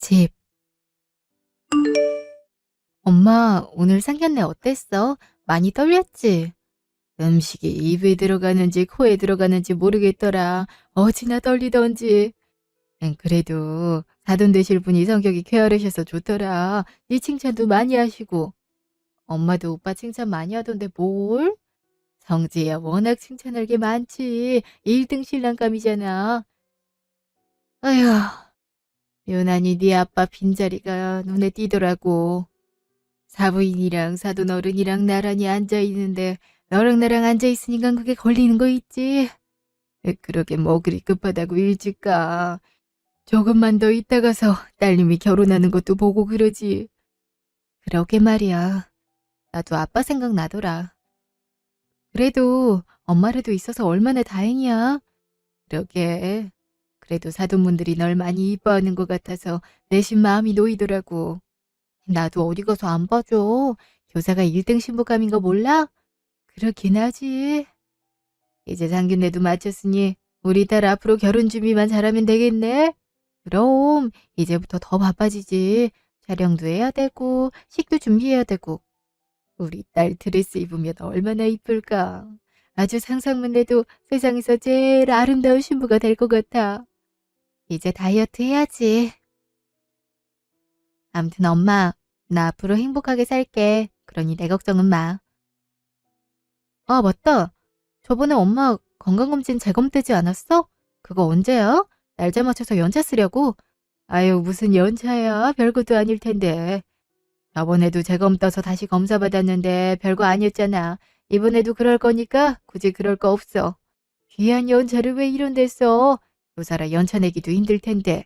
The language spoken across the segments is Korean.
집. 엄마, 오늘 상견례 어땠어? 많이 떨렸지? 음식이 입에 들어가는지 코에 들어가는지 모르겠더라. 어찌나 떨리던지. 그래도 사돈 되실 분이 성격이 쾌활하셔서 좋더라. 네 칭찬도 많이 하시고. 엄마도 오빠 칭찬 많이 하던데 뭘? 성지야 워낙 칭찬할 게 많지. 1등 신랑감이잖아. 아휴, 유난히 네 아빠 빈자리가 눈에 띄더라고. 사부인이랑 사돈 어른이랑 나란히 앉아있는데 너랑 나랑 앉아있으니까 그게 걸리는 거 있지? 그러게 뭐 그리 급하다고 일찍 가. 조금만 더 있다 가서 딸님이 결혼하는 것도 보고 그러지. 그러게 말이야. 나도 아빠 생각나더라. 그래도 엄마라도 있어서 얼마나 다행이야. 그러게. 그래도 사돈분들이 널 많이 이뻐하는 것 같아서 내심 마음이 놓이더라고. 나도 어디 가서 안 봐줘. 교사가 1등 신부감인 거 몰라? 그렇긴 하지. 이제 상견례도 마쳤으니 우리 딸 앞으로 결혼 준비만 잘하면 되겠네. 그럼 이제부터 더 바빠지지. 촬영도 해야 되고 식도 준비해야 되고. 우리 딸 드레스 입으면 얼마나 이쁠까. 아주 상상만 해도 세상에서 제일 아름다운 신부가 될 것 같아. 이제 다이어트 해야지. 암튼 엄마, 나 앞으로 행복하게 살게. 그러니 내 걱정은 마. 아, 맞다. 저번에 엄마 건강검진 재검되지 않았어? 그거 언제야? 날짜 맞춰서 연차 쓰려고? 아유, 무슨 연차야. 별것도 아닐 텐데. 저번에도 재검 떠서 다시 검사 받았는데 별거 아니었잖아. 이번에도 그럴 거니까 굳이 그럴 거 없어. 귀한 연차를 왜 이런 데 써? 교사라 연차 내기도 힘들 텐데.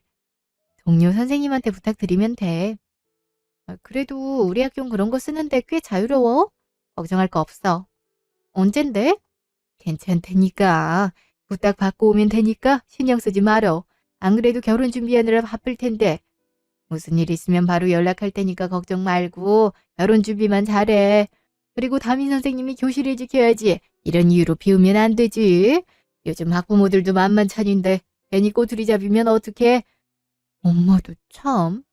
동료 선생님한테 부탁드리면 돼. 그래도 우리 학교는 그런 거 쓰는데 꽤 자유로워. 걱정할 거 없어. 언젠데? 괜찮다니까. 부탁 받고 오면 되니까 신경 쓰지 말어. 안 그래도 결혼 준비하느라 바쁠 텐데. 무슨 일 있으면 바로 연락할 테니까 걱정 말고 결혼 준비만 잘해. 그리고 담임 선생님이 교실을 지켜야지. 이런 이유로 비우면 안 되지. 요즘 학부모들도 만만찮은데 괜히 꼬투리 잡으면 어떡해. 엄마도 참.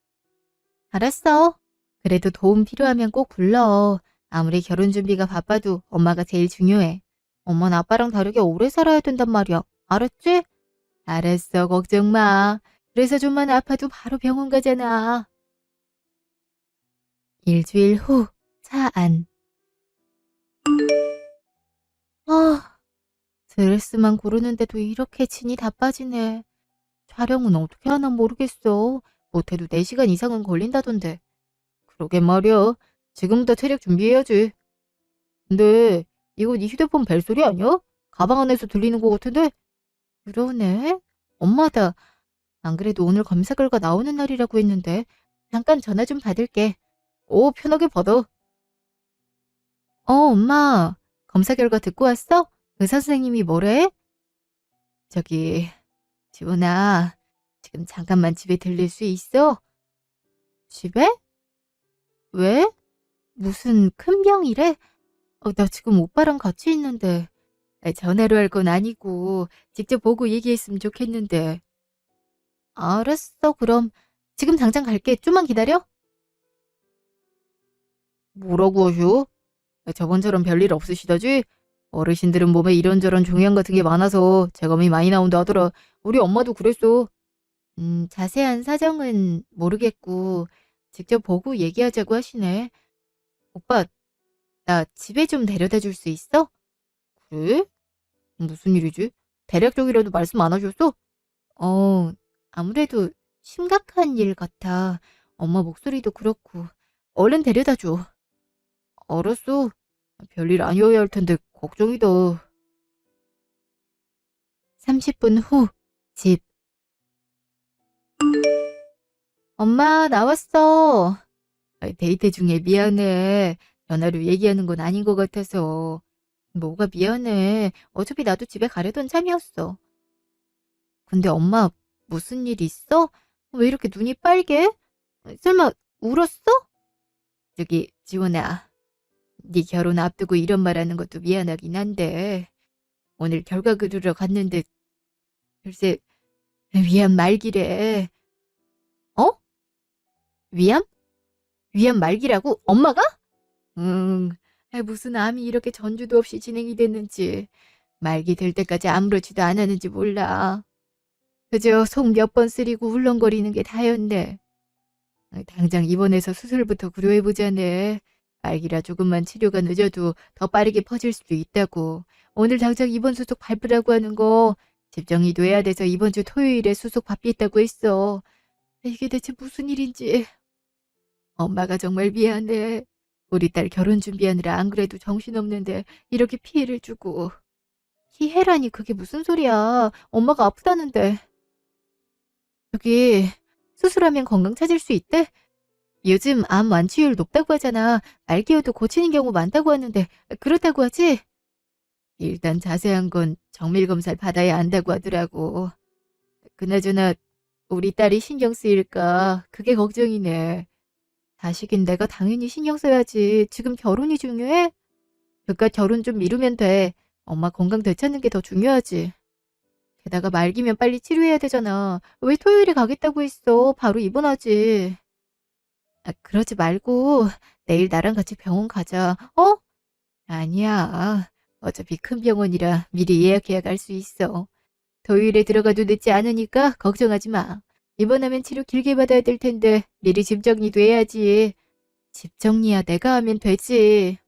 알았어. 그래도 도움 필요하면 꼭 불러. 아무리 결혼 준비가 바빠도 엄마가 제일 중요해. 엄마는 아빠랑 다르게 오래 살아야 된단 말이야. 알았지? 알았어. 걱정 마. 그래서 좀만 아파도 바로 병원 가잖아. 일주일 후, 차 안. 아, 드레스만 고르는데도 이렇게 진이 다 빠지네. 촬영은 어떻게 하나 모르겠어. 못해도 4시간 이상은 걸린다던데. 그러게 말이야. 지금부터 체력 준비해야지. 근데 이거 네 휴대폰 벨소리 아니야? 가방 안에서 들리는 것 같은데? 그러네. 엄마다. 안 그래도 오늘 검사 결과 나오는 날이라고 했는데 잠깐 전화 좀 받을게. 오, 편하게 받아. 엄마. 검사 결과 듣고 왔어? 의사 선생님이 뭐래? 저기, 지훈아. 지금 잠깐만 집에 들릴 수 있어? 집에? 왜? 무슨 큰 병이래? 나 지금 오빠랑 같이 있는데. 전화로 할 건 아니고 직접 보고 얘기했으면 좋겠는데. 알았어, 그럼. 지금 당장 갈게. 좀만 기다려. 뭐라고 하셔? 저번처럼 별일 없으시다지? 어르신들은 몸에 이런저런 종양 같은 게 많아서 재검이 많이 나온다 하더라. 우리 엄마도 그랬어. 자세한 사정은 모르겠고 직접 보고 얘기하자고 하시네. 오빠, 나 집에 좀 데려다 줄 수 있어? 그래? 무슨 일이지? 대략적이라도 말씀 안 하셨어? 어, 아무래도 심각한 일 같아. 엄마 목소리도 그렇고. 얼른 데려다 줘. 알았어. 별일 아니어야 할 텐데 걱정이다. 30분 후, 집. 엄마, 나왔어. 데이트 중에 미안해. 전화로 얘기하는 건 아닌 것 같아서. 뭐가 미안해. 어차피 나도 집에 가려던 참이었어. 근데 엄마, 무슨 일 있어? 왜 이렇게 눈이 빨개? 설마 울었어? 저기, 지원아. 네 결혼 앞두고 이런 말하는 것도 미안하긴 한데 오늘 결과 그르러 갔는데 글쎄 미안 말기래. 어? 위암? 위암 말기라고? 엄마가? 응. 무슨 암이 이렇게 전주도 없이 진행이 됐는지. 말기 될 때까지 아무렇지도 않았는지 몰라. 그저 속 몇 번 쓰리고 울렁거리는 게 다였네. 당장 입원해서 수술부터 고려해보자네. 말기라 조금만 치료가 늦어도 더 빠르게 퍼질 수도 있다고. 오늘 당장 입원 수속 밟으라고 하는 거 집정이 돼야 돼서 이번 주 토요일에 수속 받겠다고 했어. 이게 대체 무슨 일인지. 엄마가 정말 미안해. 우리 딸 결혼 준비하느라 안 그래도 정신없는데 이렇게 피해를 주고. 피해라니 그게 무슨 소리야. 엄마가 아프다는데. 저기 수술하면 건강 찾을 수 있대? 요즘 암 완치율 높다고 하잖아. 말기여도 고치는 경우 많다고 하는데 그렇다고 하지? 일단 자세한 건 정밀 검사를 받아야 안다고 하더라고. 그나저나 우리 딸이 신경 쓰일까 그게 걱정이네. 자식인 내가 당연히 신경 써야지. 지금 결혼이 중요해? 그깟 결혼 좀 미루면 돼. 엄마 건강 되찾는 게 더 중요하지. 게다가 말기면 빨리 치료해야 되잖아. 왜 토요일에 가겠다고 했어? 바로 입원하지. 그러지 말고 내일 나랑 같이 병원 가자. 어? 아니야. 어차피 큰 병원이라 미리 예약해야 갈 수 있어. 토요일에 들어가도 늦지 않으니까 걱정하지 마. 입원하면 치료 길게 받아야 될 텐데 미리 집 정리도 해야지. 집 정리야 내가 하면 되지.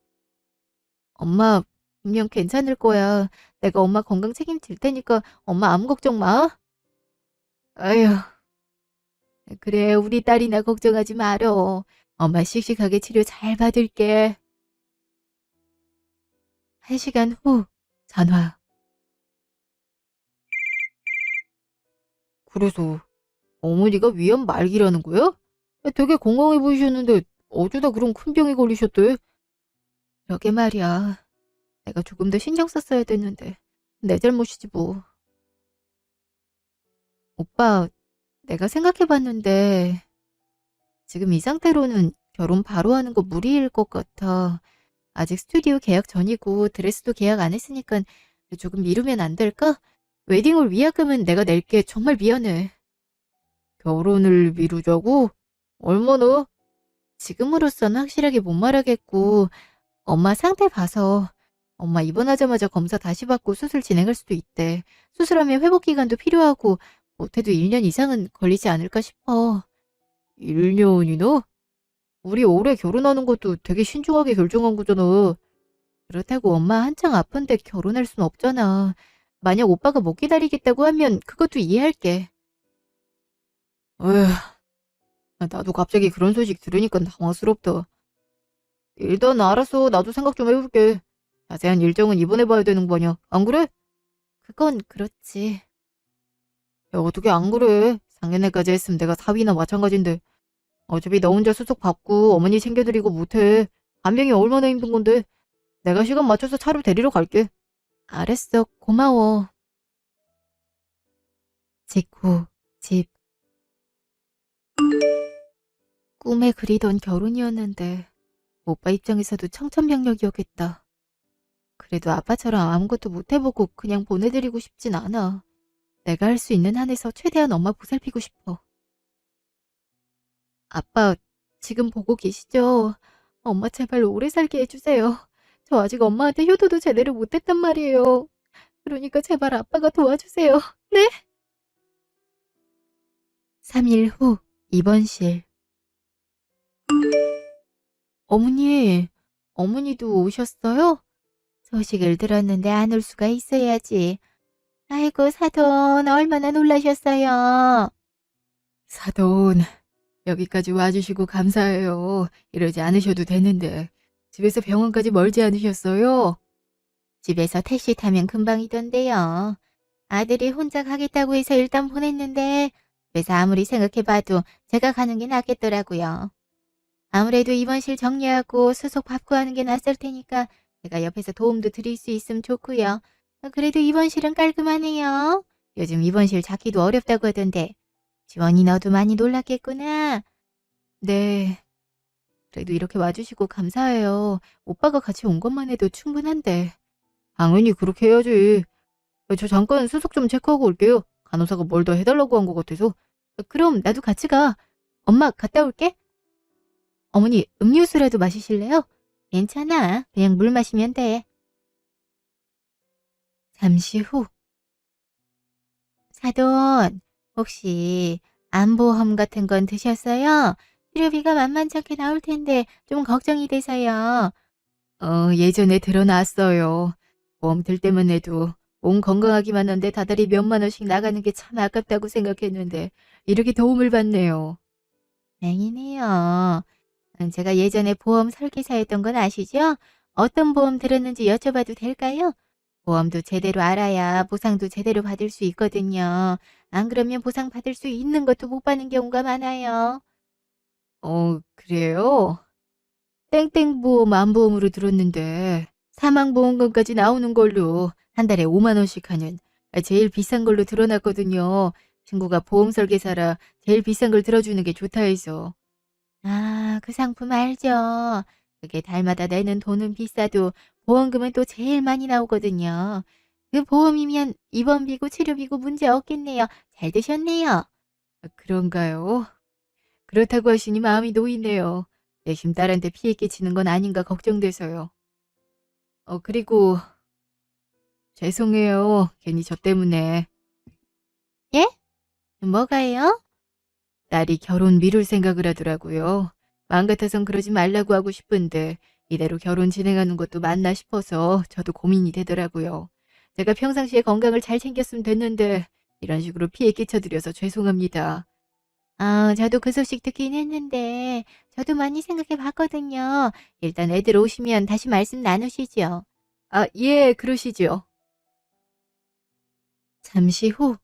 엄마 분명 괜찮을 거야. 내가 엄마 건강 책임질 테니까 엄마 아무 걱정 마. 아휴. 그래 우리 딸이나 걱정하지 말어. 엄마 씩씩하게 치료 잘 받을게. 1시간 후 전화. 그래서 어머니가 위암 말기라는 거야? 되게 건강해 보이셨는데 어쩌다 그런 큰 병에 걸리셨대? 그러게 말이야. 내가 조금 더 신경 썼어야 됐는데 내 잘못이지 뭐. 오빠, 내가 생각해봤는데 지금 이 상태로는 결혼 바로 하는 거 무리일 것 같아. 아직 스튜디오 계약 전이고 드레스도 계약 안 했으니까 조금 미루면 안 될까? 웨딩홀 위약금은 내가 낼게. 정말 미안해. 결혼을 미루자고? 얼마나? 지금으로서는 확실하게 못 말하겠고 엄마 상태 봐서 엄마 입원하자마자 검사 다시 받고 수술 진행할 수도 있대. 수술하면 회복 기간도 필요하고 못해도 1년 이상은 걸리지 않을까 싶어. 1년이나? 우리 올해 결혼하는 것도 되게 신중하게 결정한 거잖아. 그렇다고 엄마 한창 아픈데 결혼할 순 없잖아. 만약 오빠가 못 기다리겠다고 하면 그것도 이해할게. 에휴, 나도 갑자기 그런 소식 들으니까 당황스럽다. 일단 알았어. 나도 생각 좀 해볼게. 자세한 일정은 이번에 봐야 되는 거 아니야. 안 그래? 그건 그렇지. 야, 어떻게 안 그래? 상견례까지 했으면 내가 사위나 마찬가지인데. 어차피 너 혼자 수속 받고 어머니 챙겨드리고 못해. 간병이 얼마나 힘든 건데. 내가 시간 맞춰서 차로 데리러 갈게. 알았어. 고마워. 직후, 집. 꿈에 그리던 결혼이었는데 오빠 입장에서도 청천벽력이었겠다. 그래도 아빠처럼 아무것도 못해보고 그냥 보내드리고 싶진 않아. 내가 할 수 있는 한에서 최대한 엄마 보살피고 싶어. 아빠, 지금 보고 계시죠? 엄마 제발 오래 살게 해주세요. 저 아직 엄마한테 효도도 제대로 못했단 말이에요. 그러니까 제발 아빠가 도와주세요. 네? 3일 후, 입원실. 어머니, 어머니도 오셨어요? 소식을 들었는데 안 올 수가 있어야지. 아이고, 사돈, 얼마나 놀라셨어요? 사돈, 여기까지 와주시고 감사해요. 이러지 않으셔도 되는데. 집에서 병원까지 멀지 않으셨어요? 집에서 택시 타면 금방이던데요. 아들이 혼자 가겠다고 해서 일단 보냈는데, 그래서 아무리 생각해봐도 제가 가는 게 낫겠더라고요. 아무래도 입원실 정리하고 수속 받고 하는 게 낫을 테니까 제가 옆에서 도움도 드릴 수 있으면 좋고요. 그래도 입원실은 깔끔하네요. 요즘 입원실 잡기도 어렵다고 하던데. 지원이 너도 많이 놀랐겠구나. 네. 그래도 이렇게 와주시고 감사해요. 오빠가 같이 온 것만 해도 충분한데. 당연히 그렇게 해야지. 저 잠깐 수속 좀 체크하고 올게요. 간호사가 뭘 더 해달라고 한 것 같아서. 그럼 나도 같이 가. 엄마 갔다 올게. 어머니, 음료수라도 마시실래요? 괜찮아. 그냥 물 마시면 돼. 잠시 후, 사돈, 혹시 암보험 같은 건 드셨어요? 치료비가 만만찮게 나올 텐데 좀 걱정이 돼서요. 예전에 들어놨어요. 보험 들 때만 해도 몸 건강하기만 한데 다달이 몇만 원씩 나가는 게 참 아깝다고 생각했는데 이렇게 도움을 받네요. 다행이네요. 제가 예전에 보험 설계사였던 건 아시죠? 어떤 보험 들었는지 여쭤봐도 될까요? 보험도 제대로 알아야 보상도 제대로 받을 수 있거든요. 안 그러면 보상 받을 수 있는 것도 못 받는 경우가 많아요. 그래요? 땡땡보험 암보험으로 들었는데 사망보험금까지 나오는 걸로 한 달에 5만 원씩 하는 제일 비싼 걸로 들어놨거든요. 친구가 보험 설계사라 제일 비싼 걸 들어주는 게 좋다 해서. 아, 그 상품 알죠? 그게 달마다 내는 돈은 비싸도 보험금은 또 제일 많이 나오거든요. 그 보험이면 입원비고 치료비고 문제 없겠네요. 잘 드셨네요. 그런가요? 그렇다고 하시니 마음이 놓이네요. 내심 딸한테 피해 끼치는 건 아닌가 걱정돼서요. 그리고 죄송해요. 괜히 저 때문에. 예? 뭐가요? 딸이 결혼 미룰 생각을 하더라고요. 마음 같아선 그러지 말라고 하고 싶은데 이대로 결혼 진행하는 것도 맞나 싶어서 저도 고민이 되더라고요. 제가 평상시에 건강을 잘 챙겼으면 됐는데 이런 식으로 피해 끼쳐드려서 죄송합니다. 아, 저도 그 소식 듣긴 했는데 저도 많이 생각해 봤거든요. 일단 애들 오시면 다시 말씀 나누시죠. 아, 예, 그러시죠. 잠시 후,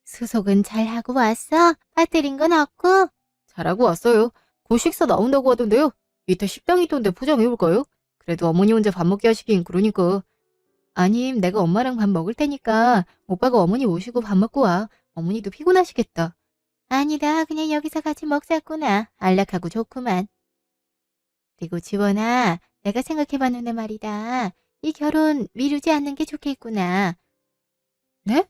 수속은 잘 하고 왔어? 빠뜨린 건 없고? 잘하고 왔어요. 곧 식사 나온다고 하던데요. 밑에 식당 있던데 포장해올까요? 그래도 어머니 혼자 밥 먹게 하시긴 그러니까. 아님, 내가 엄마랑 밥 먹을 테니까 오빠가 어머니 모시고 밥 먹고 와. 어머니도 피곤하시겠다. 아니다, 그냥 여기서 같이 먹자꾸나. 안락하고 좋구만. 그리고 지원아, 내가 생각해봤는데 말이다. 이 결혼 미루지 않는 게 좋겠구나. 네?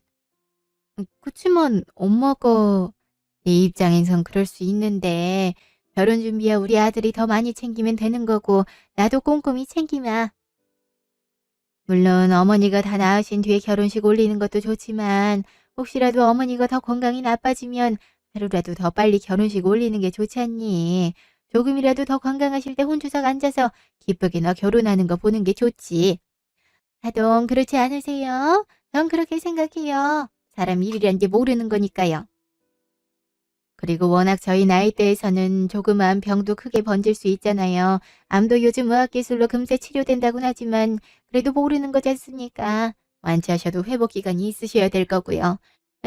그치만 엄마가 내 입장에선 그럴 수 있는데 결혼 준비야 우리 아들이 더 많이 챙기면 되는 거고 나도 꼼꼼히 챙기마. 물론 어머니가 다 나으신 뒤에 결혼식 올리는 것도 좋지만 혹시라도 어머니가 더 건강이 나빠지면 하루라도 더 빨리 결혼식 올리는 게 좋지 않니? 조금이라도 더 건강하실 때 혼주석 앉아서 기쁘게 너 결혼하는 거 보는 게 좋지. 하동 그렇지 않으세요? 전 그렇게 생각해요. 사람 일이란 게 모르는 거니까요. 그리고 워낙 저희 나이대에서는 조그마한 병도 크게 번질 수 있잖아요. 암도 요즘 의학기술로 금세 치료된다곤 하지만 그래도 모르는 거지 않습니까? 완치하셔도 회복 기간이 있으셔야 될 거고요.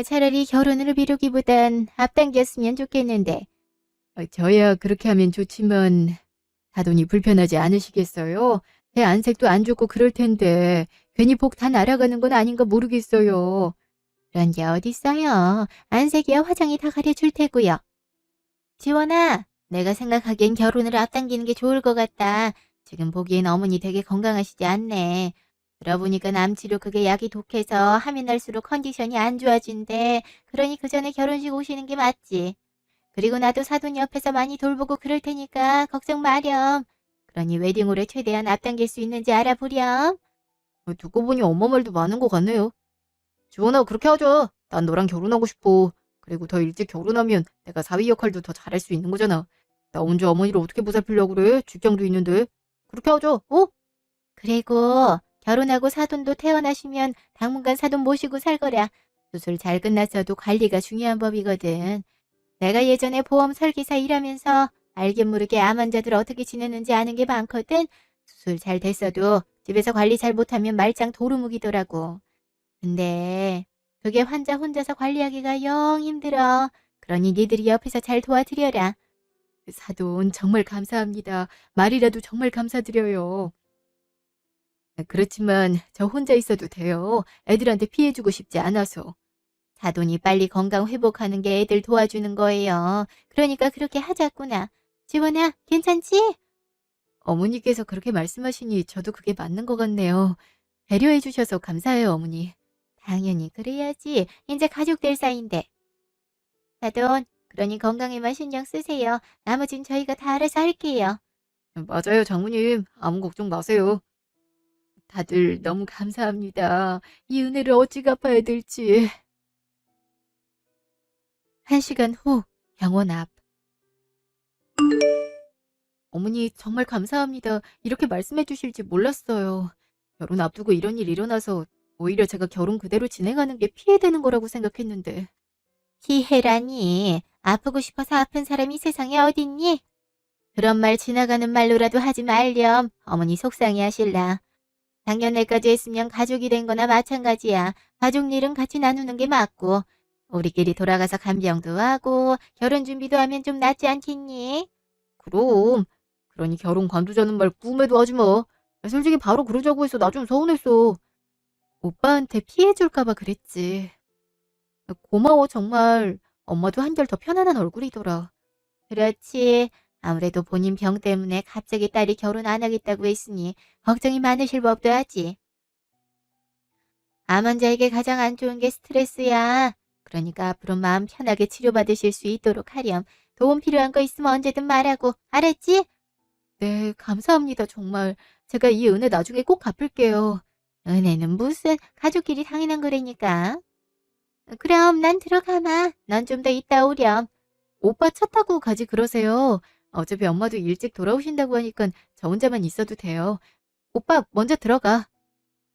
차라리 결혼을 미루기보단 앞당겼으면 좋겠는데. 저야 그렇게 하면 좋지만 사돈이 불편하지 않으시겠어요? 제 안색도 안 좋고 그럴 텐데 괜히 복 다 날아가는 건 아닌가 모르겠어요. 그런 게 어딨어요. 안색이야 화장이 다 가려줄 테고요. 지원아, 내가 생각하기엔 결혼을 앞당기는 게 좋을 것 같다. 지금 보기엔 어머니 되게 건강하시지 않네. 들어보니까 암치료 그게 약이 독해서 하면 할수록 컨디션이 안 좋아진대. 그러니 그 전에 결혼식 오시는 게 맞지. 그리고 나도 사돈 옆에서 많이 돌보고 그럴 테니까 걱정 마렴. 그러니 웨딩홀에 최대한 앞당길 수 있는지 알아보렴. 듣고 보니 엄마 말도 많은 것 같네요. 지원아 그렇게 하자. 난 너랑 결혼하고 싶어. 그리고 더 일찍 결혼하면 내가 사위 역할도 더 잘할 수 있는 거잖아. 나 혼자 어머니를 어떻게 보살피려고 그래? 직장도 있는데. 그렇게 하자. 어? 그리고 결혼하고 사돈도 태어나시면 당분간 사돈 모시고 살 거랴. 수술 잘 끝났어도 관리가 중요한 법이거든. 내가 예전에 보험 설계사 일하면서 알게 모르게 암 환자들 어떻게 지내는지 아는 게 많거든. 수술 잘 됐어도 집에서 관리 잘 못하면 말짱 도루묵이더라고. 근데 그게 환자 혼자서 관리하기가 영 힘들어. 그러니 니들이 옆에서 잘 도와드려라. 사돈 정말 감사합니다. 말이라도 정말 감사드려요. 그렇지만 저 혼자 있어도 돼요. 애들한테 피해주고 싶지 않아서. 사돈이 빨리 건강 회복하는 게 애들 도와주는 거예요. 그러니까 그렇게 하자꾸나. 지원아, 괜찮지? 어머니께서 그렇게 말씀하시니 저도 그게 맞는 것 같네요. 배려해 주셔서 감사해요, 어머니. 당연히 그래야지. 이제 가족 될 사이인데. 사돈, 그러니 건강에만 신경 쓰세요. 나머진 저희가 다 알아서 할게요. 맞아요, 장모님. 아무 걱정 마세요. 다들 너무 감사합니다. 이 은혜를 어찌 갚아야 될지. 1시간 후, 병원 앞. 어머니, 정말 감사합니다. 이렇게 말씀해 주실지 몰랐어요. 결혼 앞두고 이런 일 일어나서 오히려 제가 결혼 그대로 진행하는 게 피해되는 거라고 생각했는데. 피해라니. 아프고 싶어서 아픈 사람이 세상에 어딨니? 그런 말 지나가는 말로라도 하지 말렴. 어머니 속상해 하실라. 작년에까지 했으면 가족이 된 거나 마찬가지야. 가족 일은 같이 나누는 게 맞고. 우리끼리 돌아가서 간병도 하고 결혼 준비도 하면 좀 낫지 않겠니? 그럼. 그러니 결혼 관두자는 말 꿈에도 하지 마. 솔직히 바로 그러자고 해서 나 좀 서운했어. 오빠한테 피해 줄까 봐 그랬지. 고마워 정말. 엄마도 한결 더 편안한 얼굴이더라. 그렇지. 아무래도 본인 병 때문에 갑자기 딸이 결혼 안 하겠다고 했으니 걱정이 많으실 법도 하지. 암 환자에게 가장 안 좋은 게 스트레스야. 그러니까 앞으로 마음 편하게 치료받으실 수 있도록 하렴. 도움 필요한 거 있으면 언제든 말하고. 알았지? 네, 감사합니다, 정말. 제가 이 은혜 나중에 꼭 갚을게요. 은혜는 무슨 가족끼리 당연한 거라니까. 그럼 난 들어가마. 넌 좀 더 있다 오렴. 오빠 차 타고 가지 그러세요. 어차피 엄마도 일찍 돌아오신다고 하니까 저 혼자만 있어도 돼요. 오빠 먼저 들어가.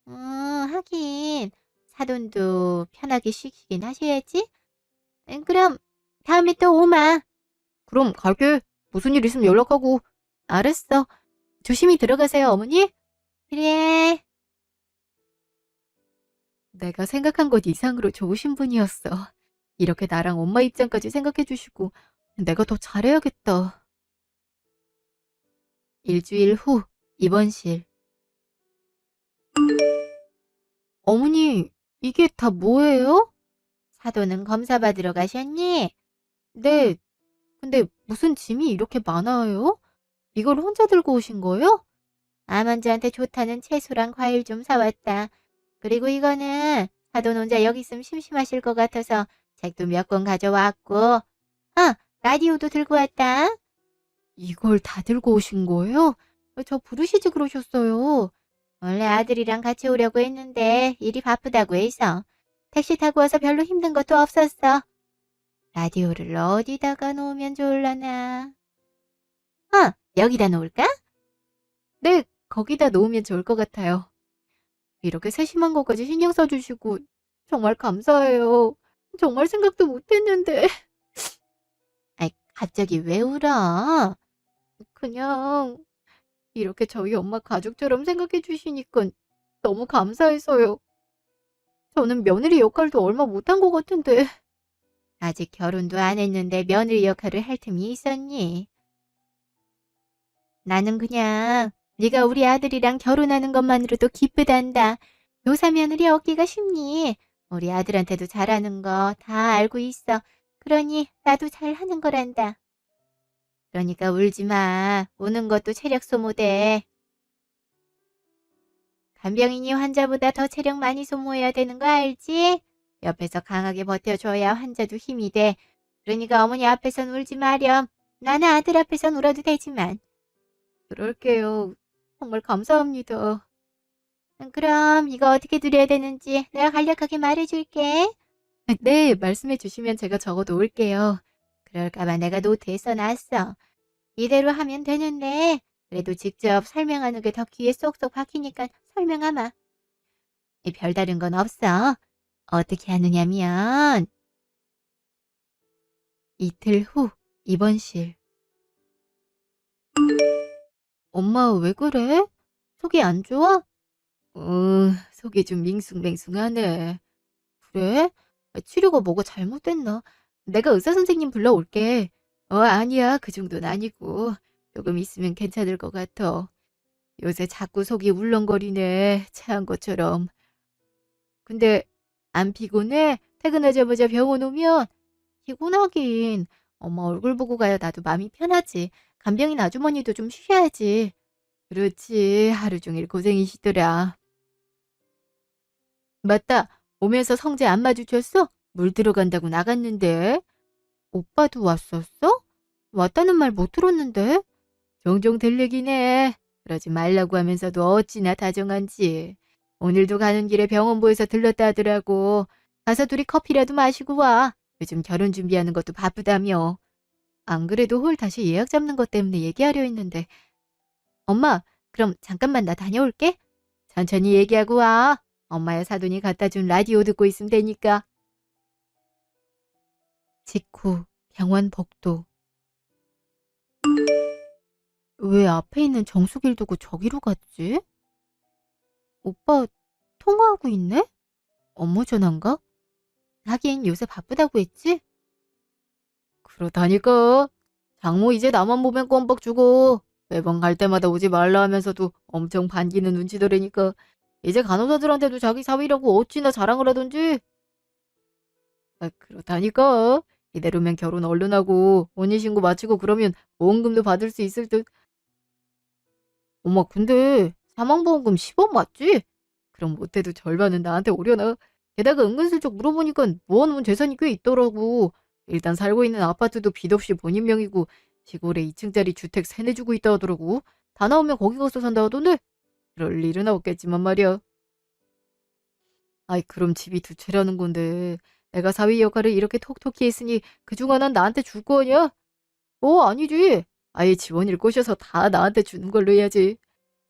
하긴 사돈도 편하게 쉬긴 하셔야지. 그럼 다음에 또 오마. 그럼 갈게. 무슨 일 있으면 연락하고. 알았어. 조심히 들어가세요, 어머니. 그래. 내가 생각한 것 이상으로 좋으신 분이었어. 이렇게 나랑 엄마 입장까지 생각해 주시고 내가 더 잘해야겠다. 일주일 후, 입원실. 어머니, 이게 다 뭐예요? 사도는 검사 받으러 가셨니? 네, 근데 무슨 짐이 이렇게 많아요? 이걸 혼자 들고 오신 거예요? 아만주한테 좋다는 채소랑 과일 좀 사왔다. 그리고 이거는 사돈 혼자 여기 있으면 심심하실 것 같아서 책도 몇 권 가져왔고. 라디오도 들고 왔다. 이걸 다 들고 오신 거예요? 저 부르시지 그러셨어요. 원래 아들이랑 같이 오려고 했는데 일이 바쁘다고 해서 택시 타고 와서 별로 힘든 것도 없었어. 라디오를 어디다가 놓으면 좋을라나. 여기다 놓을까? 네, 거기다 놓으면 좋을 것 같아요. 이렇게 세심한 것까지 신경 써주시고 정말 감사해요. 정말 생각도 못했는데. 아이, 갑자기 왜 울어? 그냥 이렇게 저희 엄마 가족처럼 생각해 주시니까 너무 감사해서요. 저는 며느리 역할도 얼마 못한 것 같은데. 아직 결혼도 안 했는데 며느리 역할을 할 틈이 있었니? 나는 그냥 네가 우리 아들이랑 결혼하는 것만으로도 기쁘단다. 요사 며느리 얻기가 쉽니? 우리 아들한테도 잘하는 거 다 알고 있어. 그러니 나도 잘하는 거란다. 그러니까 울지 마. 우는 것도 체력 소모돼. 간병인이 환자보다 더 체력 많이 소모해야 되는 거 알지? 옆에서 강하게 버텨줘야 환자도 힘이 돼. 그러니까 어머니 앞에선 울지 마렴. 나는 아들 앞에선 울어도 되지만. 그럴게요. 정말 감사합니다. 그럼 이거 어떻게 드려야 되는지 내가 간략하게 말해줄게. 네, 말씀해 주시면 제가 적어 놓을게요. 그럴까봐 내가 노트에 써놨어. 이대로 하면 되는데 그래도 직접 설명하는 게 더 귀에 쏙쏙 박히니까 설명하마. 별다른 건 없어. 어떻게 하느냐면 이틀 후, 입원실. 엄마 왜 그래? 속이 안 좋아? 속이 좀 밍숭맹숭하네. 그래? 치료가 뭐가 잘못됐나? 내가 의사 선생님 불러올게. 아니야. 그 정도는 아니고. 조금 있으면 괜찮을 것 같아. 요새 자꾸 속이 울렁거리네. 체한 것처럼. 근데 안 피곤해? 퇴근하자마자 병원 오면? 피곤하긴. 엄마 얼굴 보고 가야 나도 마음이 편하지. 간병인 아주머니도 좀 쉬셔야지. 그렇지. 하루 종일 고생이시더라. 맞다. 오면서 성재 안 마주쳤어? 물 들어간다고 나갔는데. 오빠도 왔었어? 왔다는 말 못 들었는데? 종종 들리긴 해. 그러지 말라고 하면서도 어찌나 다정한지. 오늘도 가는 길에 병원부에서 들렀다 하더라고. 가서 둘이 커피라도 마시고 와. 요즘 결혼 준비하는 것도 바쁘다며. 안 그래도 홀 다시 예약 잡는 것 때문에 얘기하려 했는데. 엄마, 그럼 잠깐만 나 다녀올게. 천천히 얘기하고 와. 엄마야 사돈이 갖다 준 라디오 듣고 있으면 되니까. 직후 병원 복도. 왜 앞에 있는 정수기를 두고 저기로 갔지? 오빠 통화하고 있네? 업무 전화인가? 하긴 요새 바쁘다고 했지? 그렇다니까. 장모 이제 나만 보면 껌뻑 주고 매번 갈 때마다 오지 말라 하면서도 엄청 반기는 눈치더라니까. 이제 간호사들한테도 자기 사위라고 어찌나 자랑을 하던지. 아, 그렇다니까. 이대로면 결혼 얼른 하고 혼인신고 마치고 그러면 보험금도 받을 수 있을 듯. 엄마 근데 사망보험금 10원 맞지? 그럼 못해도 절반은 나한테 오려나? 게다가 은근슬쩍 물어보니까 모아놓은 재산이 꽤 있더라고. 일단 살고 있는 아파트도 빚 없이 본인 명이고 시골에 2층짜리 주택 세내주고 있다 하더라고. 다 나오면 거기 가서 산다 하던데? 그럴 일은 없겠지만 말이야. 아이 그럼 집이 두 채라는 건데 내가 사위 역할을 이렇게 톡톡히 했으니 그중 하나는 나한테 줄 거 아니야? 아니지. 아예 지원일 꼬셔서 다 나한테 주는 걸로 해야지.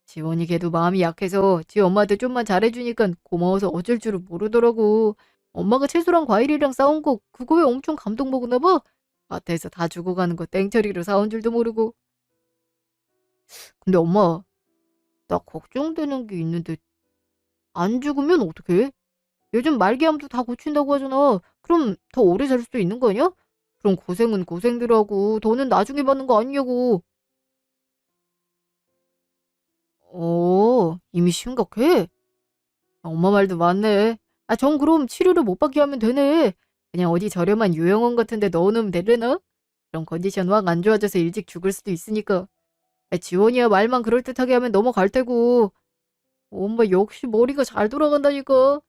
지원이 걔도 마음이 약해서 지 엄마한테 좀만 잘해주니까 고마워서 어쩔 줄을 모르더라고. 엄마가 채소랑 과일이랑 싸운 거 그거에 엄청 감동 먹었나 봐. 마트에서 다 주고 가는 거 땡처리로 사온 줄도 모르고. 근데 엄마, 나 걱정되는 게 있는데 안 죽으면 어떡해? 요즘 말기암도 다 고친다고 하잖아. 그럼 더 오래 살 수도 있는 거 아니야? 그럼 고생은 고생대로 하고 돈은 나중에 받는 거 아니냐고. 이미 심각해? 엄마 말도 맞네. 전 그럼 치료를 못 받게 하면 되네. 그냥 어디 저렴한 요양원 같은 데 넣어놓으면 되려나? 그럼 컨디션 확 안 좋아져서 일찍 죽을 수도 있으니까. 지원이야 말만 그럴듯하게 하면 넘어갈 테고. 엄마 역시 머리가 잘 돌아간다니까.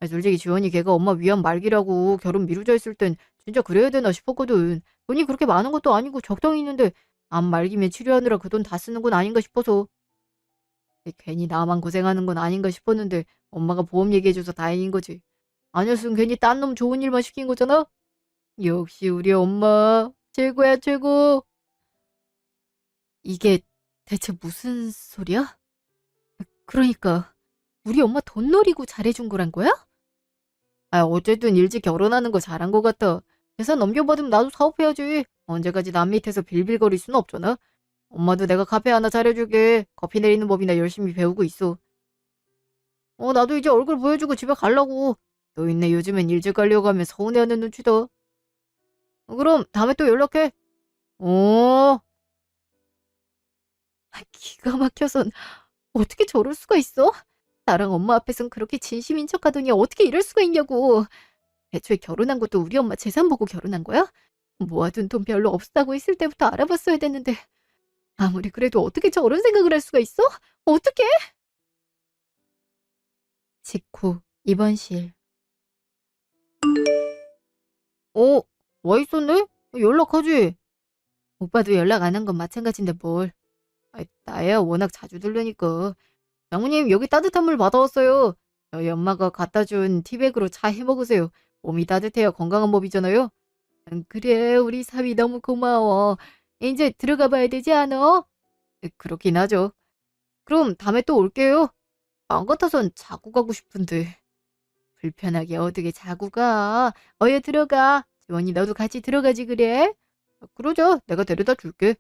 솔직히 지원이 걔가 엄마 위안 말기라고 결혼 미루자 했을 땐 진짜 그래야 되나 싶었거든. 돈이 그렇게 많은 것도 아니고 적당히 있는데 암 말기면 치료하느라 그 돈 다 쓰는 건 아닌가 싶어서. 괜히 나만 고생하는 건 아닌가 싶었는데 엄마가 보험 얘기해줘서 다행인 거지. 아니었으면 괜히 딴 놈 좋은 일만 시킨 거잖아? 역시 우리 엄마 최고야 최고. 이게 대체 무슨 소리야? 그러니까 우리 엄마 돈 노리고 잘해준 거란 거야? 어쨌든 일찍 결혼하는 거 잘한 것 같아. 재산 넘겨받으면 나도 사업해야지. 언제까지 남 밑에서 빌빌거릴 순 없잖아. 엄마도 내가 카페 하나 차려줄게. 커피 내리는 법이나 열심히 배우고 있어. 나도 이제 얼굴 보여주고 집에 가려고. 너 있네 요즘엔 일찍 가려고 하면 서운해하는 눈치다. 그럼 다음에 또 연락해. 어. 기가 막혀선 어떻게 저럴 수가 있어? 나랑 엄마 앞에선 그렇게 진심인 척하더니 어떻게 이럴 수가 있냐고. 애초에 결혼한 것도 우리 엄마 재산 보고 결혼한 거야? 모아둔 돈 별로 없다고 했을 때부터 알아봤어야 됐는데 아무리 그래도 어떻게 저런 생각을 할 수가 있어? 어떻게? 직후 입원실. 어? 와 있었네? 연락하지? 오빠도 연락 안 한 건 마찬가지인데 뭘. 나야 워낙 자주 들르니까. 장모님 여기 따뜻한 물 받아왔어요. 저희 엄마가 갖다 준 티백으로 차 해먹으세요. 몸이 따뜻해야 건강한 법이잖아요. 그래 우리 사위 너무 고마워. 이제 들어가 봐야 되지 않아? 그렇긴 하죠. 그럼 다음에 또 올게요. 안 같아선 자고 가고 싶은데. 불편하게 어떻게 자고 가. 어여 들어가. 지원이 너도 같이 들어가지 그래? 그러자 내가 데려다 줄게.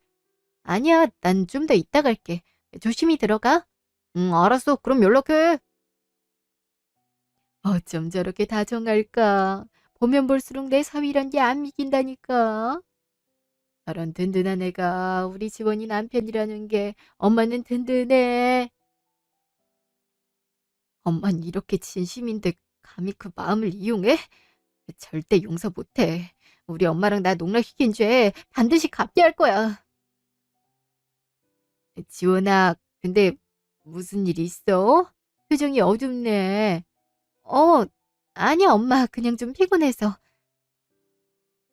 아니야 난 좀 더 이따 갈게. 조심히 들어가. 응 알았어 그럼 연락해. 어쩜 저렇게 다정할까. 보면 볼수록 내 사위란 게 안 믿긴다니까. 저런 든든한 애가 우리 지원이 남편이라는 게 엄마는 든든해. 엄만 이렇게 진심인데 감히 그 마음을 이용해? 절대 용서 못해. 우리 엄마랑 나 농락시킨 죄 반드시 갚게 할 거야. 지원아, 근데 무슨 일 있어? 표정이 어둡네. 어, 아니야 엄마 그냥 좀 피곤해서.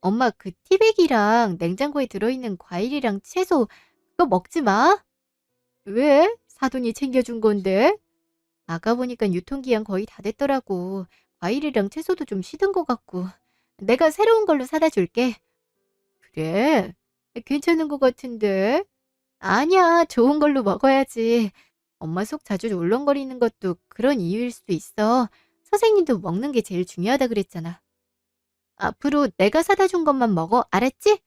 엄마 그 티백이랑 냉장고에 들어있는 과일이랑 채소 그거 먹지 마. 왜? 사돈이 챙겨준 건데? 아까 보니까 유통기한 거의 다 됐더라고. 과일이랑 채소도 좀 시든 것 같고. 내가 새로운 걸로 사다 줄게. 그래? 괜찮은 것 같은데? 아니야, 좋은 걸로 먹어야지. 엄마 속 자주 울렁거리는 것도 그런 이유일 수도 있어. 선생님도 먹는 게 제일 중요하다 그랬잖아. 앞으로 내가 사다 준 것만 먹어, 알았지?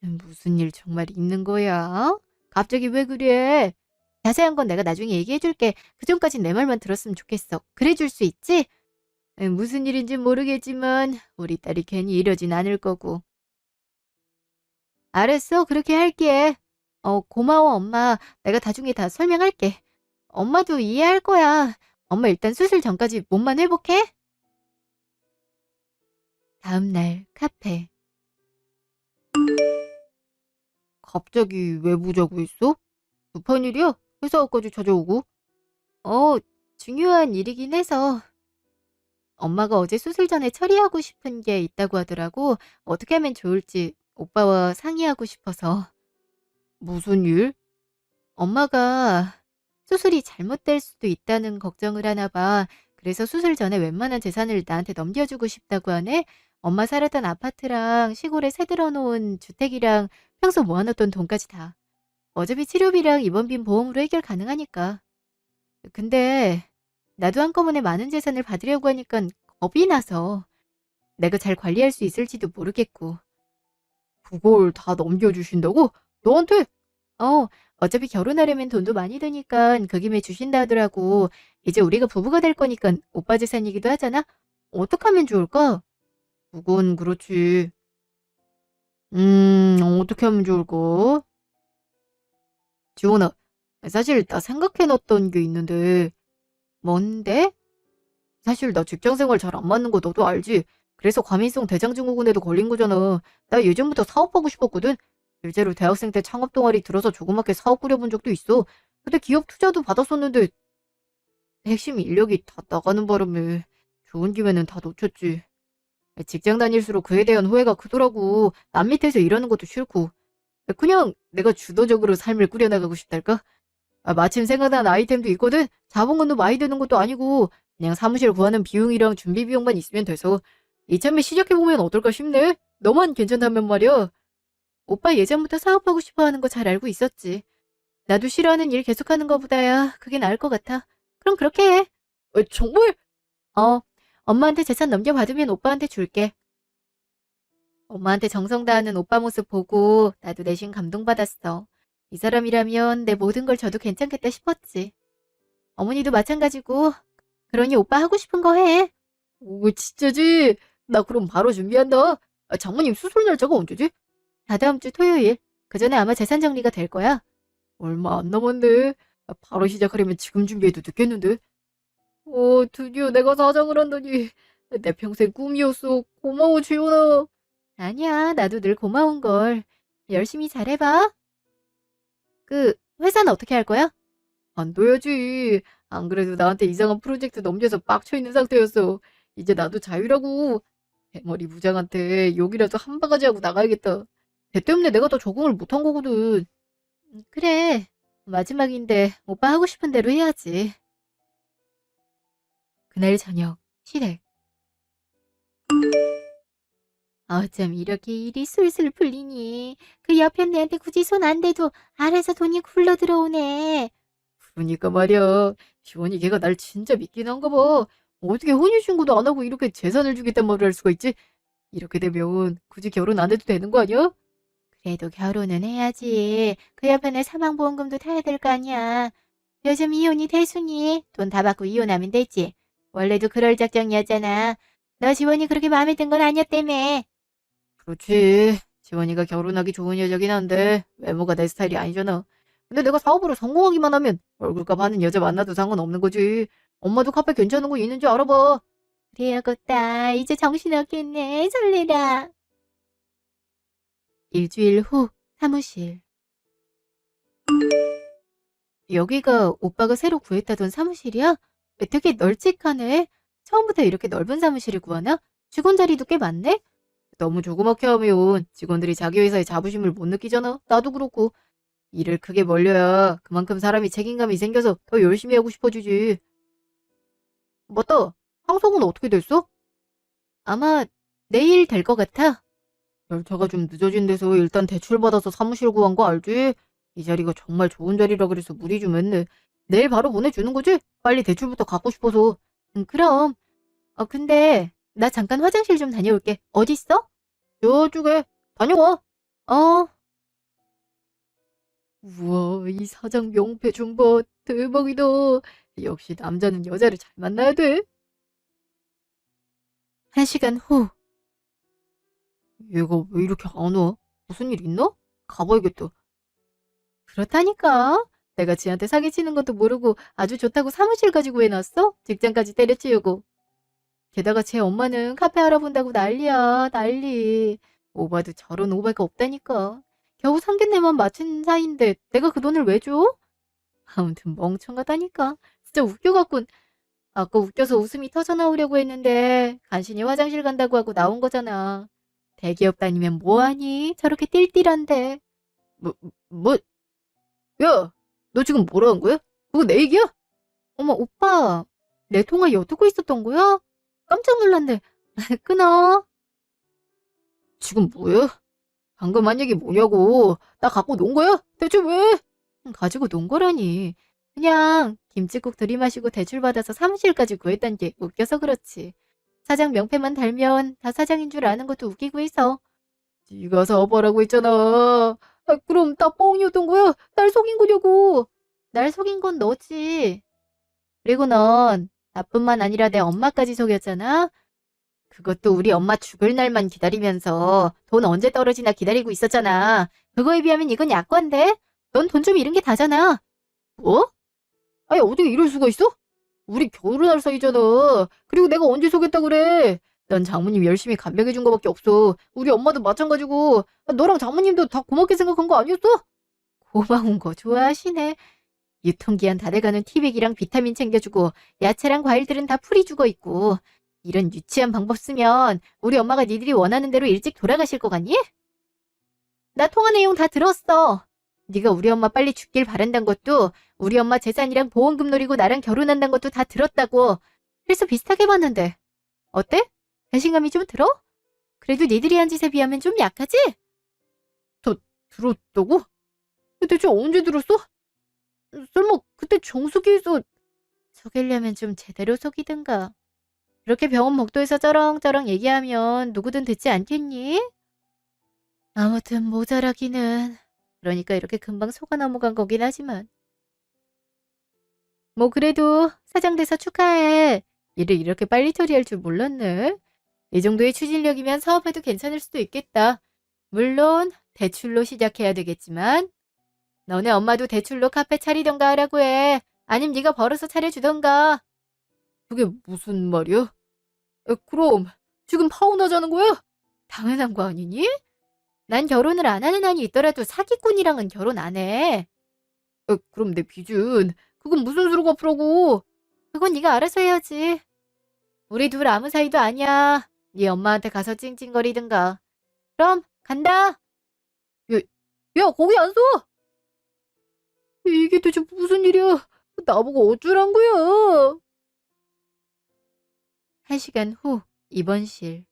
무슨 일 정말 있는 거야? 갑자기 왜 그래? 자세한 건 내가 나중에 얘기해 줄게. 그 전까진 내 말만 들었으면 좋겠어. 그래 줄 수 있지? 무슨 일인지 모르겠지만 우리 딸이 괜히 이러진 않을 거고. 알았어, 그렇게 할게. 고마워, 엄마. 내가 나중에 다 설명할게. 엄마도 이해할 거야. 엄마 일단 수술 전까지 몸만 회복해. 다음 날 카페. 갑자기 왜 보자고 했어? 급한 일이야? 회사까지 찾아오고. 어, 중요한 일이긴 해서. 엄마가 어제 수술 전에 처리하고 싶은 게 있다고 하더라고. 어떻게 하면 좋을지 오빠와 상의하고 싶어서. 무슨 일? 엄마가 수술이 잘못될 수도 있다는 걱정을 하나 봐. 그래서 수술 전에 웬만한 재산을 나한테 넘겨주고 싶다고 하네. 엄마 살았던 아파트랑 시골에 새들어 놓은 주택이랑 평소 모아놓던 돈까지 다. 어차피 치료비랑 입원비는 보험으로 해결 가능하니까. 근데 나도 한꺼번에 많은 재산을 받으려고 하니까 겁이 나서 내가 잘 관리할 수 있을지도 모르겠고. 그걸 다 넘겨주신다고? 너한테? 어, 어차피 결혼하려면 돈도 많이 드니까 그 김에 주신다 하더라고. 이제 우리가 부부가 될 거니까 오빠 재산이기도 하잖아? 어떻게 하면 좋을까? 그건 그렇지. 어떻게 하면 좋을까? 지원아, 사실 나 생각해놨던 게 있는데. 뭔데? 사실 나 직장 생활 잘 안 맞는 거 너도 알지? 그래서 과민성 대장증후군에도 걸린 거잖아. 나 예전부터 사업하고 싶었거든. 실제로 대학생 때 창업 동아리 들어서 조그맣게 사업 꾸려본 적도 있어. 근데 기업 투자도 받았었는데 핵심 인력이 다 나가는 바람에 좋은 기회는 다 놓쳤지. 직장 다닐수록 그에 대한 후회가 크더라고. 남 밑에서 일하는 것도 싫고. 그냥 내가 주도적으로 삶을 꾸려나가고 싶달까? 마침 생각난 아이템도 있거든? 자본금도 많이 드는 것도 아니고 그냥 사무실 구하는 비용이랑 준비 비용만 있으면 돼서 이참에 시작해보면 어떨까 싶네? 너만 괜찮다면 말이야. 오빠 예전부터 사업하고 싶어하는 거 잘 알고 있었지. 나도 싫어하는 일 계속하는 거보다야 그게 나을 것 같아. 그럼 그렇게 해. 정말? 어, 엄마한테 재산 넘겨받으면 오빠한테 줄게. 엄마한테 정성 다하는 오빠 모습 보고 나도 내심 감동받았어. 이 사람이라면 내 모든 걸 줘도 괜찮겠다 싶었지. 어머니도 마찬가지고. 그러니 오빠 하고 싶은 거 해. 오, 진짜지? 나 그럼 바로 준비한다. 장모님 수술 날짜가 언제지? 다다음 주 토요일. 그 전에 아마 재산 정리가 될 거야. 얼마 안 남았네. 바로 시작하려면 지금 준비해도 늦겠는데? 드디어 내가 사장을 한다니. 내 평생 꿈이었어. 고마워, 지원아. 아니야, 나도 늘 고마운 걸. 열심히 잘해봐. 회사는 어떻게 할 거야? 안 둬야지. 안 그래도 나한테 이상한 프로젝트 넘겨서 빡쳐 있는 상태였어. 이제 나도 자유라고. 대머리 부장한테 욕이라도 한 바가지 하고 나가야겠다. 걔 때문에 내가 더 적응을 못한 거거든. 그래. 마지막인데 오빠 하고 싶은 대로 해야지. 그날 저녁, 시댁. 어쩜 이렇게 일이 술술 풀리니. 그 옆에 내한테 굳이 손 안 대도 알아서 돈이 굴러 들어오네. 그러니까 말이야. 지원이 걔가 날 진짜 믿긴 한가 봐. 어떻게 혼인신고도 안 하고 이렇게 재산을 주겠단 말을 할 수가 있지? 이렇게 되면 굳이 결혼 안 해도 되는 거 아니야? 그래도 결혼은 해야지. 그 옆에는 사망보험금도 타야 될 거 아니야. 요즘 이혼이 대순이. 돈 다 받고 이혼하면 되지. 원래도 그럴 작정이었잖아. 너 지원이 그렇게 마음에 든 건 아니었다며. 그렇지. 지원이가 결혼하기 좋은 여자긴 한데 외모가 내 스타일이 아니잖아. 근데 내가 사업으로 성공하기만 하면 얼굴값 하는 여자 만나도 상관없는 거지. 엄마도 카페 괜찮은 거 있는지 알아봐. 그래야겠다. 이제 정신없겠네. 설레라. 일주일 후 사무실. 여기가 오빠가 새로 구했다던 사무실이야? 되게 널찍하네. 처음부터 이렇게 넓은 사무실을 구하나? 직원 자리도 꽤 많네? 너무 조그맣게 하면 직원들이 자기 회사의 자부심을 못 느끼잖아. 나도 그렇고. 일을 크게 벌려야 그만큼 사람이 책임감이 생겨서 더 열심히 하고 싶어지지. 맞다. 상속은 어떻게 됐어? 아마 내일 될 것 같아. 절차가 좀 늦어진 데서 일단 대출받아서 사무실 구한 거 알지? 이 자리가 정말 좋은 자리라 그래서 무리 좀 했네. 내일 바로 보내주는 거지? 빨리 대출부터 갚고 싶어서. 그럼. 근데 나 잠깐 화장실 좀 다녀올게. 어딨어? 저쪽에. 다녀와. 어. 우와, 이 사장 명패 좀 봐. 대박이다. 역시 남자는 여자를 잘 만나야 돼. 1시간 후. 얘가 왜 이렇게 안 와? 무슨 일 있나? 가봐야겠다. 그렇다니까. 내가 지한테 사기치는 것도 모르고 아주 좋다고 사무실 가지고 해놨어? 직장까지 때려치우고. 게다가 제 엄마는 카페 알아본다고 난리야, 난리. 오바도 저런 오바가 없다니까. 겨우 상견례만 마친 사이인데 내가 그 돈을 왜 줘? 아무튼 멍청하다니까. 진짜 웃겨갖군. 아까 웃겨서 웃음이 터져나오려고 했는데 간신히 화장실 간다고 하고 나온 거잖아. 대기업 다니면 뭐하니? 저렇게 띨띨한데. 뭐, 뭐, 야, 너 지금 뭐라 한 거야? 그거 내 얘기야? 어머, 오빠. 내 통화 엿듣고 있었던 거야? 깜짝 놀랐네. 끊어. 지금 뭐야? 방금 한 얘기 뭐냐고. 나 갖고 논 거야? 대체 왜? 가지고 논 거라니. 그냥 김칫국 들이마시고 대출받아서 사무실까지 구했단 게 웃겨서 그렇지. 사장 명패만 달면 다 사장인 줄 아는 것도 웃기고 해서. 네가 사업하라고 했잖아. 그럼 나 뻥이었던 거야? 날 속인 거냐고. 날 속인 건 너지. 그리고 넌 나뿐만 아니라 내 엄마까지 속였잖아. 그것도 우리 엄마 죽을 날만 기다리면서 돈 언제 떨어지나 기다리고 있었잖아. 그거에 비하면 이건 약관데? 넌 돈 좀 잃은 게 다잖아. 뭐? 아니 어떻게 이럴 수가 있어? 우리 결혼할 사이잖아. 그리고 내가 언제 속였다 그래? 난 장모님 열심히 간병해준 거밖에 없어. 우리 엄마도 마찬가지고. 너랑 장모님도 다 고맙게 생각한 거 아니었어? 고마운 거 좋아하시네. 유통기한 다 돼가는 티백이랑 비타민 챙겨주고 야채랑 과일들은 다 풀이 죽어 있고. 이런 유치한 방법 쓰면 우리 엄마가 니들이 원하는 대로 일찍 돌아가실 것 같니? 나 통화 내용 다 들었어. 네가 우리 엄마 빨리 죽길 바란단 것도 우리 엄마 재산이랑 보험금 노리고 나랑 결혼한단 것도 다 들었다고. 그래서 비슷하게 봤는데. 어때? 배신감이 좀 들어? 그래도 니들이 한 짓에 비하면 좀 약하지? 들었다고? 대체 언제 들었어? 설마 그때 정수기에서 속이려면 좀 제대로 속이든가. 그렇게 병원 복도에서 쩌렁쩌렁 얘기하면 누구든 듣지 않겠니? 아무튼 모자라기는. 그러니까 이렇게 금방 속아 넘어간 거긴 하지만. 뭐 그래도 사장 돼서 축하해. 일을 이렇게 빨리 처리할 줄 몰랐네. 이 정도의 추진력이면 사업해도 괜찮을 수도 있겠다. 물론 대출로 시작해야 되겠지만 너네 엄마도 대출로 카페 차리던가 하라고 해. 아님 네가 벌어서 차려주던가. 그게 무슨 말이야? 그럼 지금 파혼하자는 거야? 당연한 거 아니니? 난 결혼을 안 하는 한이 있더라도 사기꾼이랑은 결혼 안 해. 그럼 내 빚은 그건 무슨 수로 갚으라고? 그건 네가 알아서 해야지. 우리 둘 아무 사이도 아니야. 네 엄마한테 가서 찡찡거리든가. 그럼 간다. 야, 야 거기 안 서. 이게 대체 무슨 일이야? 나보고 어쩌란 거야? 1시간 후 입원실.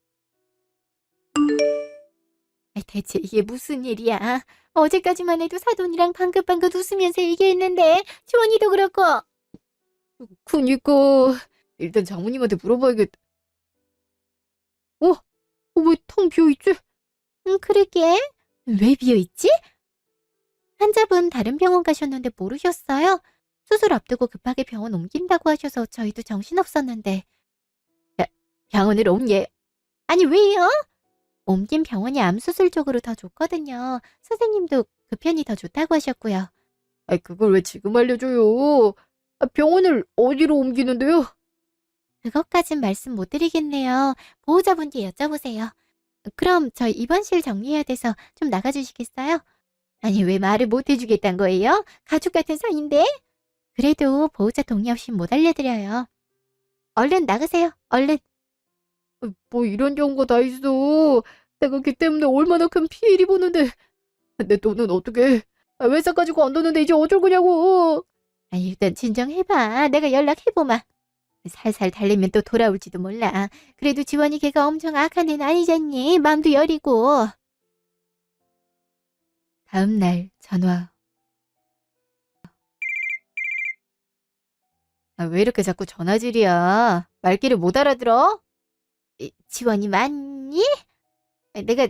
대체 이게 무슨 일이야? 어제까지만 해도 사돈이랑 방긋방긋 웃으면서 얘기했는데 주원이도 그렇고. 그니까 일단 장모님한테 물어봐야겠다. 왜 텅 비어있지? 그러게. 왜 비어있지? 환자분 다른 병원 가셨는데 모르셨어요? 수술 앞두고 급하게 병원 옮긴다고 하셔서 저희도 정신없었는데. 병원을 옮겨? 아니 왜요? 옮긴 병원이 암 수술 쪽으로 더 좋거든요. 선생님도 그 편이 더 좋다고 하셨고요. 그걸 왜 지금 알려줘요? 병원을 어디로 옮기는데요? 그것까진 말씀 못 드리겠네요. 보호자분께 여쭤보세요. 그럼 저 입원실 정리해야 돼서 좀 나가주시겠어요? 아니 왜 말을 못 해주겠단 거예요? 가족 같은 사이인데? 그래도 보호자 동의 없이 못 알려드려요. 얼른 나가세요. 얼른. 뭐 이런 경우가 다 있어. 내가 걔 때문에 얼마나 큰 피해를 보는데 내 돈은 어떻게 회사까지 관뒀는데 이제 어쩔 거냐고. 일단 진정해봐. 내가 연락해보마. 살살 달래면 또 돌아올지도 몰라. 그래도 지원이 걔가 엄청 악한 애는 아니잖니. 마음도 여리고. 다음 날 전화. 왜 이렇게 자꾸 전화질이야? 말귀를 못 알아들어? 지원이 맞니? 내가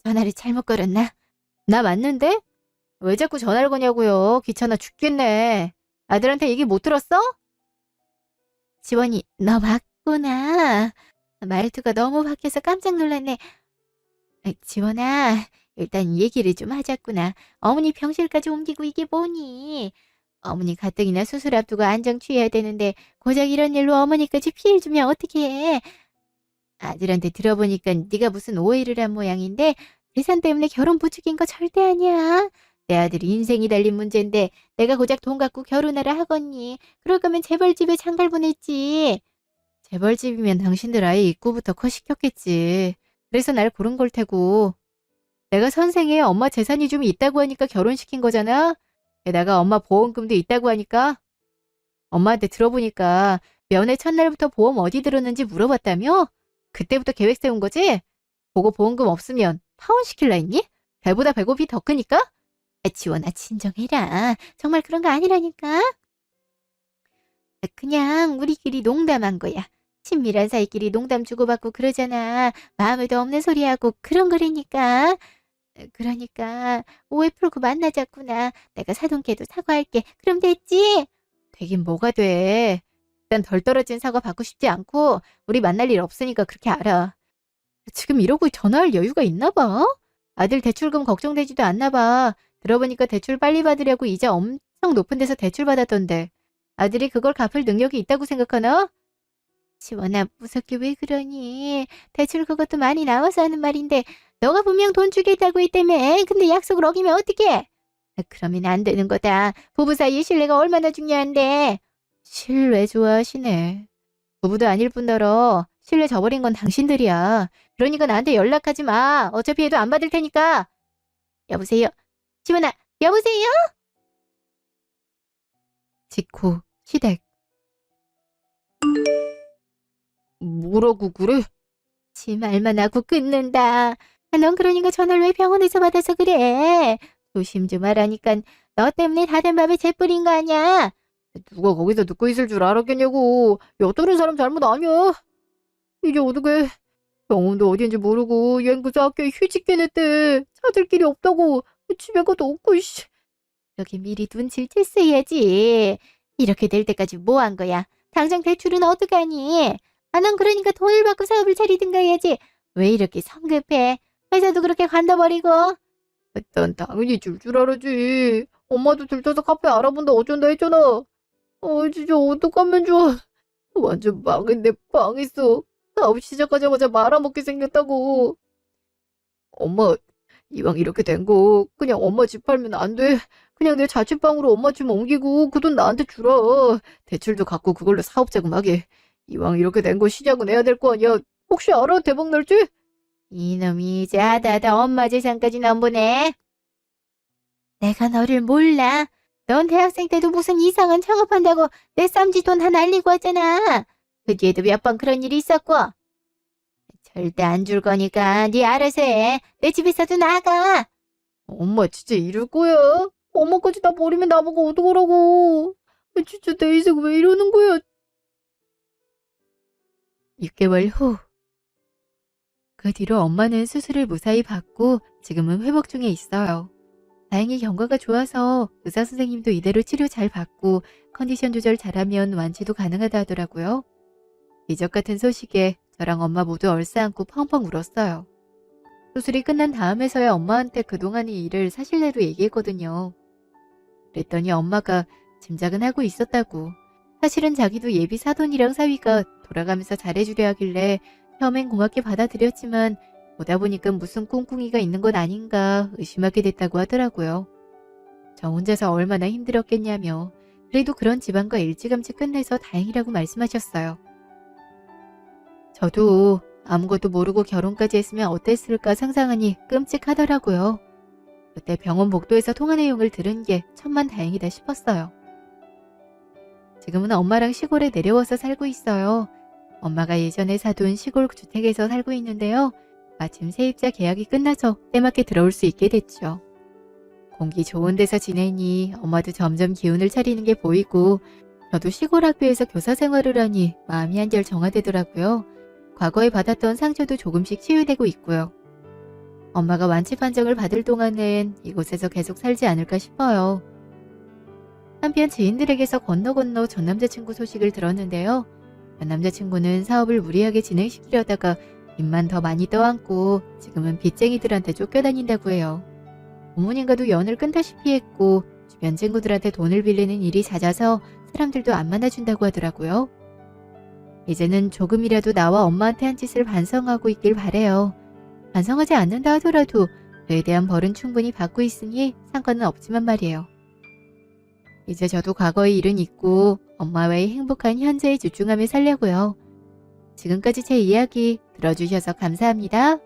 전화를 잘못 걸었나? 나 맞는데? 왜 자꾸 전화를 거냐고요? 귀찮아 죽겠네. 아들한테 얘기 못 들었어? 지원이, 너 맞구나. 말투가 너무 바뀌어서 깜짝 놀랐네. 지원아, 일단 얘기를 좀 하자꾸나. 어머니 병실까지 옮기고 이게 뭐니? 어머니 가뜩이나 수술 앞두고 안정 취해야 되는데 고작 이런 일로 어머니까지 피해를 주면 어떡해. 아들한테 들어보니까 네가 무슨 오해를 한 모양인데 재산 때문에 결혼 부추긴 거 절대 아니야. 내 아들이 인생이 달린 문제인데 내가 고작 돈 갖고 결혼하라 하겠니. 그럴 거면 재벌집에 장가를 보냈지. 재벌집이면 당신들 아예 입구부터 컷시켰겠지. 그래서 날 고른 걸 테고. 내가 선생에 엄마 재산이 좀 있다고 하니까 결혼시킨 거잖아. 게다가 엄마 보험금도 있다고 하니까. 엄마한테 들어보니까 면회 첫날부터 보험 어디 들었는지 물어봤다며? 그때부터 계획 세운 거지? 보고 보험금 없으면 파혼시킬라 했니? 배보다 배꼽이 더 크니까? 지원아 진정해라. 정말 그런 거 아니라니까. 그냥 우리끼리 농담한 거야. 친밀한 사이끼리 농담 주고받고 그러잖아. 마음에도 없는 소리하고 그런 거라니까. 그러니까 오해 풀고 만나자꾸나. 내가 사돈께도 사과할게. 그럼 됐지? 되긴 뭐가 돼. 일단 덜 떨어진 사과 받고 싶지 않고 우리 만날 일 없으니까 그렇게 알아. 지금 이러고 전화할 여유가 있나 봐? 아들 대출금 걱정되지도 않나 봐. 들어보니까 대출 빨리 받으려고 이자 엄청 높은 데서 대출 받았던데. 아들이 그걸 갚을 능력이 있다고 생각하나? 지원아 무섭게 왜 그러니? 대출 그것도 많이 나와서 하는 말인데 너가 분명 돈 주겠다고 했다며. 근데 약속을 어기면 어떡해? 그러면 안 되는 거다. 부부 사이의 신뢰가 얼마나 중요한데. 신뢰 좋아하시네. 부부도 아닐 뿐더러 신뢰 저버린 건 당신들이야. 그러니까 나한테 연락하지 마. 어차피 해도 안 받을 테니까. 여보세요? 지원아, 여보세요? 직후, 시댁. 뭐라고 그래? 지 말만 하고 끊는다. 넌 그러니까 전화를 왜 병원에서 받아서 그래? 조심 좀 하라니까. 너 때문에 다된 밥에 재 뿌린 거 아니야? 누가 거기서 듣고 있을 줄 알았겠냐고. 엿들은 사람 잘못 아니야. 이제 어떡해. 병원도 어디인지 모르고 얘는 그저 학교에 휴직해 냈대. 찾을 길이 없다고. 집에 가도 없고 씨. 여기 미리 눈치를 챘어야지. 이렇게 될 때까지 뭐 한 거야? 당장 대출은 어떡하니? 넌 그러니까 돈을 받고 사업을 차리든가 해야지. 왜 이렇게 성급해? 회사도 그렇게 관둬버리고. 난 당연히 줄 줄 알았지. 엄마도 들떠서 카페 알아본다 어쩐다 했잖아. 진짜 어떡하면 좋아. 완전 망했네, 망했어. 사업 시작하자마자 말아먹게 생겼다고. 엄마, 이왕 이렇게 된 거 그냥 엄마 집 팔면 안 돼. 그냥 내 자취방으로 엄마 집 옮기고 그 돈 나한테 주라. 대출도 갚고 그걸로 사업 자금하게. 이왕 이렇게 된 거 시작은 해야 될 거 아니야. 혹시 알아? 대박 날지? 이놈이 이제 하다하다 엄마 재산까지 넘보네. 내가 너를 몰라. 넌 대학생 때도 무슨 이상한 창업한다고 내 쌈지 돈 다 날리고 왔잖아. 그 뒤에도 몇 번 그런 일이 있었고. 절대 안 줄 거니까 네 알아서 해. 내 집에서도 나가. 엄마 진짜 이럴 거야? 엄마까지 다 버리면 나보고 어떡하라고. 진짜 내 인생 왜 이러는 거야? 6개월 후. 그 뒤로 엄마는 수술을 무사히 받고 지금은 회복 중에 있어요. 다행히 경과가 좋아서 의사 선생님도 이대로 치료 잘 받고 컨디션 조절 잘하면 완치도 가능하다 하더라고요. 기적 같은 소식에 저랑 엄마 모두 얼싸안고 펑펑 울었어요. 수술이 끝난 다음에서야 엄마한테 그동안의 일을 사실대로 얘기했거든요. 그랬더니 엄마가 짐작은 하고 있었다고. 사실은 자기도 예비 사돈이랑 사위가 돌아가면서 잘해주려 하길래 처음엔 고맙게 받아들였지만 보다 보니까 무슨 꿍꿍이가 있는 건 아닌가 의심하게 됐다고 하더라고요. 저 혼자서 얼마나 힘들었겠냐며 그래도 그런 집안과 일찌감치 끝내서 다행이라고 말씀하셨어요. 저도 아무것도 모르고 결혼까지 했으면 어땠을까 상상하니 끔찍하더라고요. 그때 병원 복도에서 통화 내용을 들은 게 천만다행이다 싶었어요. 지금은 엄마랑 시골에 내려와서 살고 있어요. 엄마가 예전에 사둔 시골 주택에서 살고 있는데요. 마침 세입자 계약이 끝나서 때맞게 들어올 수 있게 됐죠. 공기 좋은 데서 지내니 엄마도 점점 기운을 차리는 게 보이고 저도 시골 학교에서 교사 생활을 하니 마음이 한결 정화되더라고요. 과거에 받았던 상처도 조금씩 치유되고 있고요. 엄마가 완치 판정을 받을 동안은 이곳에서 계속 살지 않을까 싶어요. 한편 지인들에게서 건너 전 남자친구 소식을 들었는데요. 전 남자친구는 사업을 무리하게 진행시키려다가 빚만 더 많이 떠안고 지금은 빚쟁이들한테 쫓겨다닌다고 해요. 부모님과도 연을 끊다시피 했고 주변 친구들한테 돈을 빌리는 일이 잦아서 사람들도 안 만나준다고 하더라고요. 이제는 조금이라도 나와 엄마한테 한 짓을 반성하고 있길 바래요. 반성하지 않는다 하더라도 그에 대한 벌은 충분히 받고 있으니 상관은 없지만 말이에요. 이제 저도 과거의 일은 잊고 엄마와의 행복한 현재에 집중하며 살려고요. 지금까지 제 이야기 들어주셔서 감사합니다.